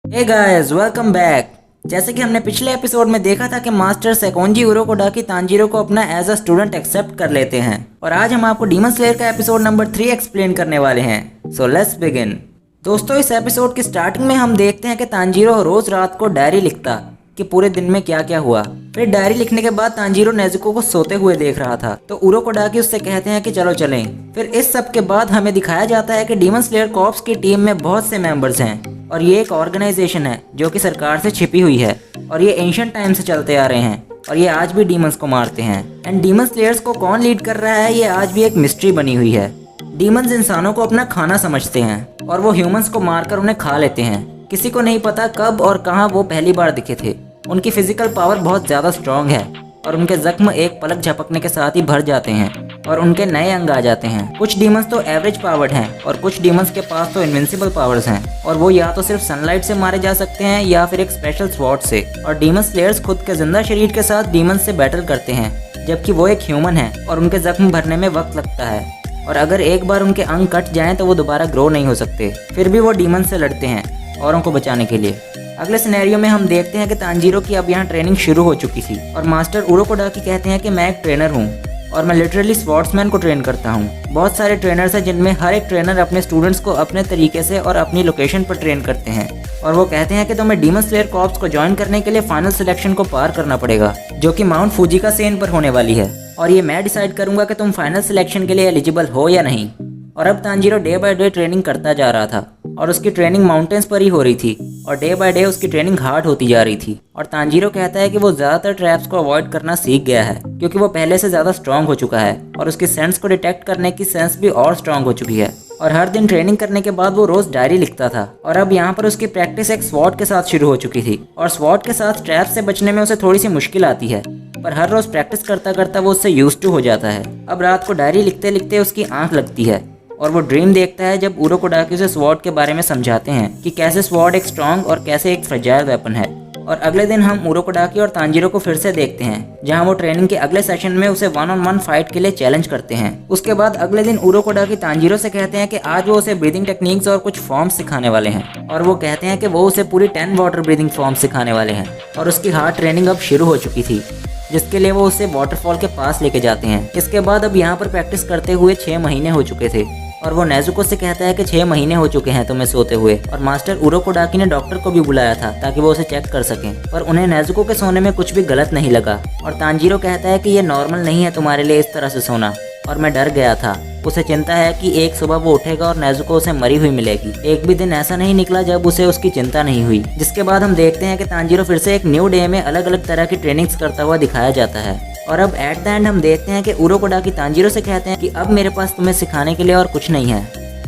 Hey guys, welcome back. जैसे कि हमने पिछले एपिसोड में देखा था कि मास्टर सेकोंजी उरोकोडाकी तांजीरो को अपना एज अ स्टूडेंट एक्सेप्ट कर लेते हैं और आज हम आपको डीमन स्लेयर का एपिसोड नंबर 3 एक्सप्लेन करने वाले हैं। So let's begin. दोस्तों, इस एपिसोड की स्टार्टिंग में हम देखते हैं कि तांजीरो रोज रात को डायरी लिखता कि पूरे दिन में क्या क्या हुआ। फिर डायरी लिखने के बाद तांजीरो नेजुको को सोते हुए देख रहा था तो उरोकोडाकी उससे कहते हैं कि चलो चलें। फिर इस सब के बाद हमें दिखाया जाता है कि डीमन स्लेयर कॉर्प्स की टीम में बहुत से मेंबर्स हैं और ये एक ऑर्गेनाइजेशन है जो कि सरकार से छिपी हुई है और ये एंशिएंट टाइम से चलते आ रहे हैं और ये आज भी डीमंस को मारते हैं। एंड डीमन स्लेयर्स को कौन लीड कर रहा है ये आज भी एक मिस्ट्री बनी हुई है। डीमंस इंसानों को अपना खाना समझते हैं और वो ह्यूमंस को मारकर उन्हें खा लेते हैं। किसी को नहीं पता कब और कहां वो पहली बार दिखे थे। उनकी फिजिकल पावर बहुत ज़्यादा स्ट्रॉन्ग है और उनके जख्म एक पलक झपकने के साथ ही भर जाते हैं और उनके नए अंग आ जाते हैं। कुछ डीमंस तो एवरेज पावर्ड हैं और कुछ डीमंस के पास तो इनविंसिबल पावर्स हैं और वो या तो सिर्फ सनलाइट से मारे जा सकते हैं या फिर एक स्पेशल स्वॉर्ड से। और डीमन स्लेयर्स खुद के जिंदा शरीर के साथ डीमंस से बैटल करते हैं जबकि वो एक ह्यूमन है और उनके जख्म भरने में वक्त लगता है और अगर एक बार उनके अंग कट जाएं तो वो दोबारा ग्रो नहीं हो सकते। फिर भी वो डीमन से लड़ते हैं औरों को बचाने के लिए। अगले सिनेरियो में हम देखते हैं कि तांजीरो की अब यहाँ ट्रेनिंग शुरू हो चुकी थी और मास्टर उरोकोडाकी कहते हैं कि मैं एक ट्रेनर हूँ और मैं लिटरली स्वॉर्ड्समैन को ट्रेन करता हूँ। बहुत सारे ट्रेनर्स हैं जिनमें हर एक ट्रेनर अपने स्टूडेंट्स को अपने तरीके से और अपनी लोकेशन पर ट्रेन करते हैं और वो कहते हैं कि तुम्हें डीमन स्लेयर कॉर्प्स को ज्वाइन करने के लिए फाइनल सिलेक्शन को पार करना पड़ेगा जो कि माउंट फूजी का सेन पर होने वाली है और ये मैं डिसाइड करूंगा कि तुम फाइनल सिलेक्शन के लिए एलिजिबल हो या नहीं। और अब Tanjiro day by day training करता जा रहा था और उसकी ट्रेनिंग माउंटेन्स पर ही हो रही थी और डे बाय डे उसकी ट्रेनिंग हार्ड होती जा रही थी। और तांजीरो कहता है कि वो ज़्यादातर ट्रैप्स को अवॉइड करना सीख गया है क्योंकि वो पहले से ज़्यादा स्ट्रांग हो चुका है और उसकी सेंस को डिटेक्ट करने की सेंस भी और स्ट्रांग हो चुकी है। और हर दिन ट्रेनिंग करने के बाद वो रोज डायरी लिखता था और अब यहाँ पर उसकी प्रैक्टिस एक स्वॉर्ड के साथ शुरू हो चुकी थी और स्वॉर्ड के साथ ट्रैप से बचने में उसे थोड़ी सी मुश्किल आती है पर हर रोज प्रैक्टिस करता करता वो उससे यूज्ड टू हो जाता है। अब रात को डायरी लिखते लिखते उसकी आंख लगती है और वो ड्रीम देखता है जब उरोकोडाकी उसे स्वॉर्ड के बारे में समझाते हैं कि कैसे स्वॉर्ड एक स्ट्रॉन्ग और कैसे एक फ्रेजाइल वेपन है। और अगले दिन हम उरोकोडाकी और तांजीरो को फिर से देखते हैं जहां वो ट्रेनिंग के अगले सेशन में उसे 1-on-1 फाइट के लिए चैलेंज करते हैं। उसके बाद अगले दिन उरोकोडाकी तांजीरो से कहते हैं कि आज वो उसे ब्रीदिंग टेक्निक्स और कुछ फॉर्म्स सिखाने वाले हैं और वो कहते हैं कि वो उसे पूरी 10 वाटर ब्रीदिंग फॉर्म्स सिखाने वाले हैं और उसकी हार्ड ट्रेनिंग अब शुरू हो चुकी थी जिसके लिए वो उसे वाटरफॉल के पास लेके जाते हैं। इसके बाद अब यहाँ पर प्रैक्टिस करते हुए 6 महीने हो चुके थे और वो नेजुको से कहता है कि 6 महीने हो चुके हैं तुम्हें सोते हुए। और मास्टर उरोकोडाकी ने डॉक्टर को भी बुलाया था ताकि वो उसे चेक कर सकें पर उन्हें नेजुको के सोने में कुछ भी गलत नहीं लगा। और तांजीरो कहता है कि ये नॉर्मल नहीं है तुम्हारे लिए इस तरह से सोना और मैं डर गया था। उसे चिंता है कि एक सुबह वो उठेगा और नेजुको उसे मरी हुई मिलेगी। एक भी दिन ऐसा नहीं निकला जब उसे उसकी चिंता नहीं हुई। जिसके बाद हम देखते हैं कि तांजीरो फिर से एक न्यू डे में अलग अलग तरह की ट्रेनिंग्स करता हुआ दिखाया जाता है। और अब एट द एंड हम देखते हैं कि उरोकोडाकी तांजीरो से कहते हैं कि अब मेरे पास तुम्हें सिखाने के लिए और कुछ नहीं है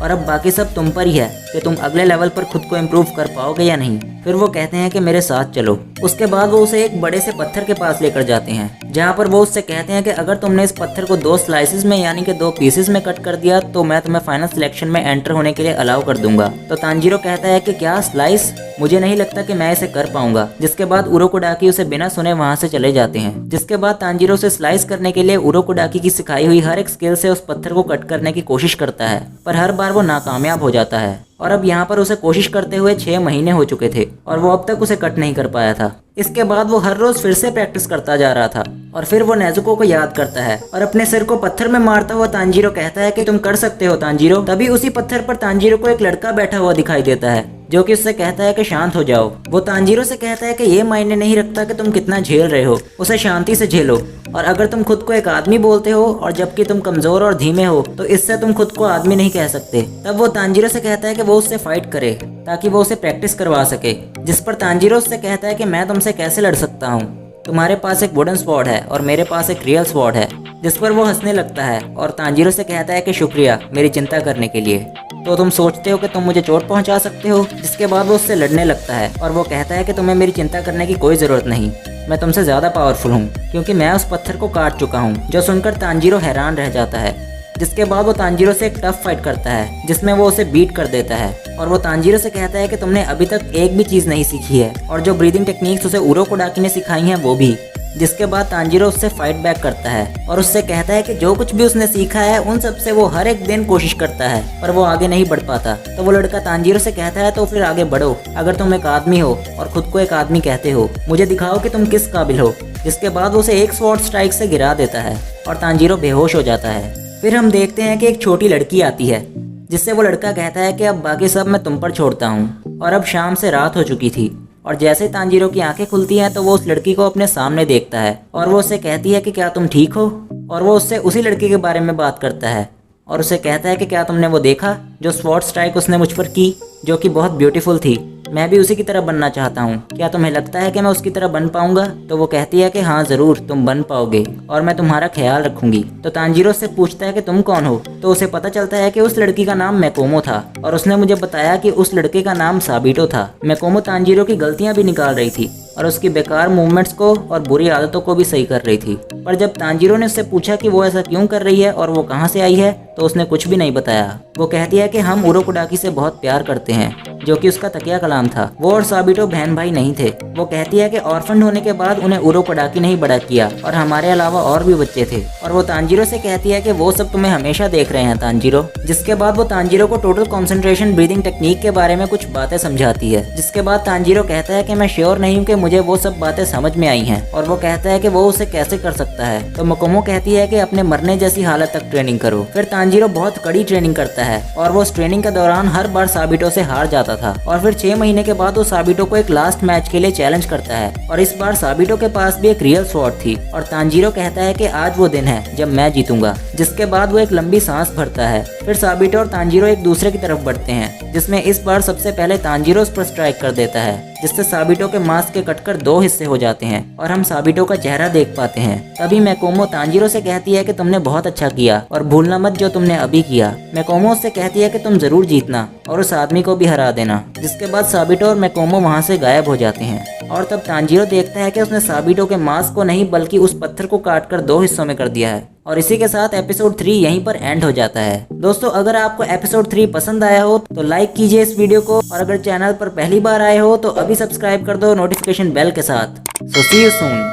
और अब बाकी सब तुम पर ही है कि तुम अगले लेवल पर खुद को इम्प्रूव कर पाओगे या नहीं। फिर वो कहते हैं कि मेरे साथ चलो। उसके बाद वो उसे एक बड़े से पत्थर के पास लेकर जाते हैं जहाँ पर वो उससे कहते हैं कि अगर तुमने इस पत्थर को 2 स्लाइसेस में यानी कि 2 पीसेस में कट कर दिया तो मैं तुम्हें फाइनल सिलेक्शन में एंटर होने के लिए अलाउ कर दूंगा। तो तांजीरो कहता है कि क्या स्लाइस, मुझे नहीं लगता कि मैं इसे कर पाऊंगा। जिसके बाद उरोकोडाकी उसे बिना सुने वहां से चले जाते हैं। जिसके बाद तांजीरो से स्लाइस करने के लिए उरोकोडाकी की सिखाई हुई हर एक स्किल से उस पत्थर को कट करने की कोशिश करता है पर हर बार वो नाकामयाब हो जाता है। और अब यहाँ पर उसे कोशिश करते हुए 6 महीने हो चुके थे और वो अब तक उसे कट नहीं कर पाया था। इसके बाद वो हर रोज फिर से प्रैक्टिस करता जा रहा था और फिर वो नेजुको को याद करता है और अपने सिर को पत्थर में मारता हुआ तांजीरो कहता है कि तुम कर सकते हो तांजीरो। तभी उसी पत्थर पर तांजीरो को एक लड़का बैठा हुआ दिखाई देता है जो कि उससे कहता है कि शांत हो जाओ। वो तांजीरो से कहता है कि ये मायने नहीं रखता कि तुम कितना झेल रहे हो, उसे शांति से झेलो। और अगर तुम खुद को एक आदमी बोलते हो और जबकि तुम कमजोर और धीमे हो तो इससे तुम खुद को आदमी नहीं कह सकते। तब वो तांजीरो से कहता है कि वो उससे फाइट करे ताकि वो उसे प्रैक्टिस करवा सके। जिस पर तांजीरो उससे कहता है कि मैं तुमसे कैसे लड़ सकता हूँ, तुम्हारे पास एक वुडन स्वॉर्ड है और मेरे पास एक रियल स्वॉर्ड है। जिस पर वो हंसने लगता है और तांजीरो से कहता है कि शुक्रिया मेरी चिंता करने के लिए। तो तुम सोचते हो कि तुम मुझे चोट पहुंचा सकते हो। जिसके बाद वो उससे लड़ने लगता है और वो कहता है कि तुम्हें मेरी चिंता करने की कोई ज़रूरत नहीं, मैं तुमसे ज़्यादा पावरफुल हूँ क्योंकि मैं उस पत्थर को काट चुका हूँ। जो सुनकर तांजीरो हैरान रह जाता है। जिसके बाद वो तांजीरो से एक टफ फाइट करता है जिसमें वो उसे बीट कर देता है और वो तांजीरो से कहता है कि तुमने अभी तक एक भी चीज़ नहीं सीखी है और जो ब्रीदिंग टेक्निक्स उसे उरोकोडाकी ने सिखाई हैं वो भी। जिसके बाद तांजीरो उससे फाइट बैक करता है और उससे कहता है कि जो कुछ भी उसने सीखा है उन सब से वो हर एक दिन कोशिश करता है, पर वो आगे नहीं बढ़ पाता। तो वो लड़का तांजीरो से कहता है तो फिर आगे बढ़ो, अगर तुम एक आदमी हो और खुद को एक आदमी कहते हो, मुझे दिखाओ कि तुम किस काबिल हो। जिसके बाद वो उसे एक स्वॉर्ड स्ट्राइक से गिरा देता है और तांजीरो बेहोश हो जाता है। फिर हम देखते हैं कि एक छोटी लड़की आती है जिससे वो लड़का कहता है कि अब बाकी सब मैं तुम पर छोड़ता हूँ। और अब शाम से रात हो चुकी थी और जैसे तांजीरो की आंखें खुलती हैं तो वो उस लड़की को अपने सामने देखता है और वो उससे कहती है कि क्या तुम ठीक हो। और वो उससे उसी लड़की के बारे में बात करता है और उसे कहता है कि क्या तुमने वो देखा जो स्वॉर्ड स्ट्राइक उसने मुझ पर की, जो कि बहुत ब्यूटीफुल थी। मैं भी उसी की तरह बनना चाहता हूँ, क्या तुम्हें लगता है कि मैं उसकी तरह बन पाऊंगा। तो वो कहती है कि हाँ ज़रूर तुम बन पाओगे और मैं तुम्हारा ख्याल रखूंगी। तो तांजीरो से पूछता है कि तुम कौन हो। तो उसे पता चलता है कि उस लड़की का नाम मैकोमो था और उसने मुझे बताया कि उस लड़के का नाम साबिटो था। मैकोमो तांजीरो की गलतियाँ भी निकाल रही थी और उसकी बेकार मूवमेंट्स को और बुरी आदतों को भी सही कर रही थी। पर जब तांजीरो ने उससे पूछा कि वो ऐसा क्यों कर रही है और वो कहाँ से आई है, तो उसने कुछ भी नहीं बताया। वो कहती है कि हम उरोकोडाकी से बहुत प्यार करते हैं, जो कि उसका तकिया कलाम था। वो और साबिटो बहन भाई नहीं थे। वो कहती है कि ऑर्फन होने के बाद उन्हें उरोकोडाकी नहीं बड़ा किया और हमारे अलावा और भी बच्चे थे। और वो तांजीरो से कहती है कि वो सब तुम्हें हमेशा देख रहे हैं तांजीरो। जिसके बाद वो तांजीरो को टोटल कंसंट्रेशन ब्रीदिंग टेक्निक के बारे में कुछ बातें समझाती है। जिसके बाद तांजीरो कहता है कि मैं श्योर नहीं हूँ कि मुझे वो सब बातें समझ में आई हैं और वो कहता है कि वो उसे कैसे कर सकता है। तो मैकोमो कहती है कि अपने मरने जैसी हालत तक ट्रेनिंग करो। फिर तांजीरो बहुत कड़ी ट्रेनिंग करता है और वो उस ट्रेनिंग के दौरान हर बार साबिटो से हार जाता था। और फिर 6 महीने के बाद वो साबिटो को एक लास्ट मैच के लिए चैलेंज करता है और इस बार साबिटो के पास भी एक रियल स्वॉर्ड थी। और तांजीरो कहता है कि आज वो दिन है जब मैं जीतूंगा। जिसके बाद वो एक लंबी सांस भरता है। फिर साबिटो और तांजीरो एक दूसरे की तरफ बढ़ते हैं, जिसमें इस बार सबसे पहले तांजीरो उस पर स्ट्राइक कर देता है, जिससे साबिटो के मांस के कटकर 2 हिस्से हो जाते हैं और हम साबिटो का चेहरा देख पाते हैं। तभी मैकोमो तांजीरो से कहती है कि तुमने बहुत अच्छा किया और भूलना मत जो तुमने अभी किया। मैकोमो उससे कहती है कि तुम जरूर जीतना और उस आदमी को भी हरा देना। जिसके बाद साबिटो और मैकोमो वहाँ से गायब हो जाते हैं और तब तांजीरो देखता है कि उसने साबिटो के मांस को नहीं बल्कि उस पत्थर को काटकर 2 हिस्सों में कर दिया है। और इसी के साथ एपिसोड 3 यहीं पर एंड हो जाता है। दोस्तों अगर आपको एपिसोड 3 पसंद आया हो तो लाइक कीजिए इस वीडियो को और अगर चैनल पर पहली बार आए हो तो अभी सब्सक्राइब कर दो नोटिफिकेशन बेल के साथ। सो सी यू सून।